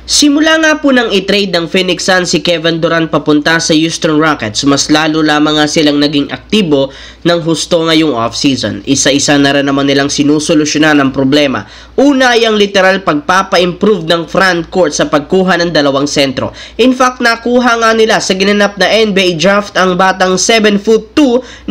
Simula nga po nang i-trade ng Phoenix Suns si Kevin Durant papunta sa Houston Rockets, mas lalo lamang nga silang naging aktibo ng husto ngayong off-season. Isa-isa na rin naman nilang sinusolusyonan ang problema. Una ay ang literal pagpapa-improve ng front court sa pagkuha ng dalawang sentro. In fact, nakuha nga nila sa ginanap na NBA draft ang batang 7'2"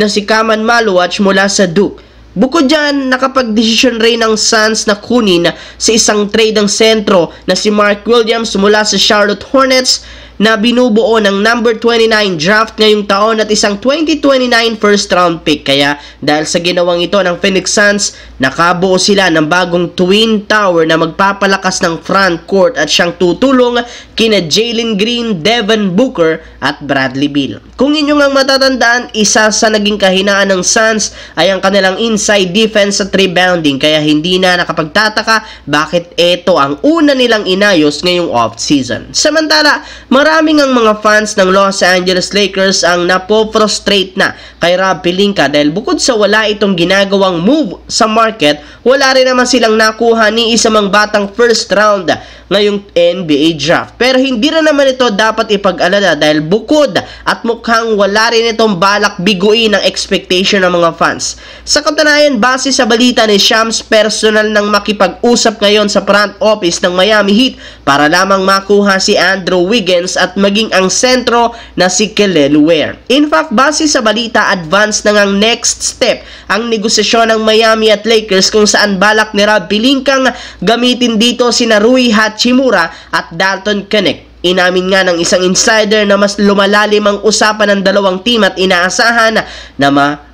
na si Kaman Maluach mula sa Duke. Bukod dyan, nakapag-desisyon rin ng Suns na kunin sa isang trade ng sentro na si Mark Williams mula sa Charlotte Hornets na binubuo ng number 29 draft ngayong taon at isang 2029 first round pick. Kaya dahil sa ginawang ito ng Phoenix Suns, nakabuo sila ng bagong twin tower na magpapalakas ng front court at siyang tutulong kina Jalen Green, Devin Booker at Bradley Beal. Kung inyo ngang matatandaan, isa sa naging kahinaan ng Suns ay ang kanilang inside defense at rebounding, kaya hindi na nakapagtataka bakit ito ang una nilang inayos ngayong off-season. Samantala, maraming ang mga fans ng Los Angeles Lakers ang napo-frustrate na kay Rob Pelinka dahil bukod sa wala itong ginagawang move sa market, wala rin naman silang nakuha ni isa mang batang first round ngayong NBA draft. Pero hindi rin naman ito dapat ipag-alala dahil bukod at mukhang wala rin itong balak biguin ang expectation ng mga fans. Sa katunayan, base sa balita ni Shams, personal nang makipag-usap ngayon sa front office ng Miami Heat para lamang makuha si Andrew Wiggins at maging ang sentro na si Kelly Ware. In fact, base sa balita, advance na ngang next step ang negosasyon ng Miami at Lakers kung saan balak ni Rob Pelinkang gamitin dito sina Rui Hachimura at Dalton Knecht. Inamin nga ng isang insider na mas lumalalim ang usapan ng dalawang team at inaasahan na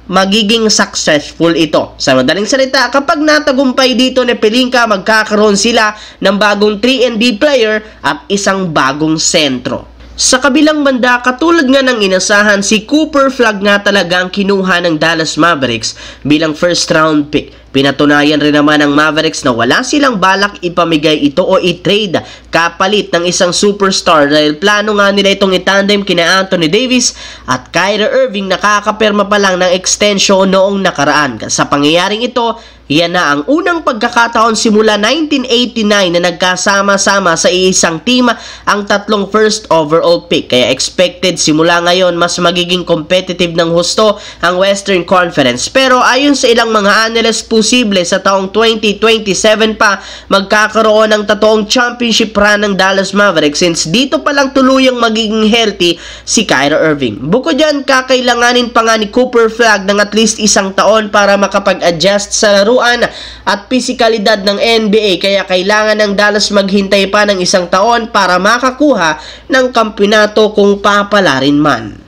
magiging successful ito. Sa madaling salita, kapag natagumpay dito ni Pelinka, magkakaroon sila ng bagong 3&D player at isang bagong sentro. Sa kabilang banda, katulad nga ng inasahan, si Cooper Flagg nga talaga ang kinuha ng Dallas Mavericks bilang first round pick. Pinatunayan rin naman ng Mavericks na wala silang balak ipamigay ito o i-trade kapalit ng isang superstar dahil plano nga nila itong itandem kina Anthony Davis at Kyrie Irving na kakapirma pa lang ng extension noong nakaraan. Sa pangyayaring ito, yan na ang unang pagkakataon simula 1989 na nagkasama-sama sa iisang team ang tatlong first overall pick. Kaya expected simula ngayon mas magiging competitive ng husto ang Western Conference. Pero ayon sa ilang mga analysts, posible sa taong 2027 pa magkakaroon ng totoong championship run ng Dallas Mavericks since dito pa lang tuluyang magiging healthy si Kyrie Irving. Bukod dyan, kakailanganin pa nga ni Cooper Flagg ng at least isang taon para makapag-adjust sa laruan at pisikalidad ng NBA, kaya kailangan ng Dallas maghintay pa ng isang taon para makakuha ng kampeonato kung papalarin man.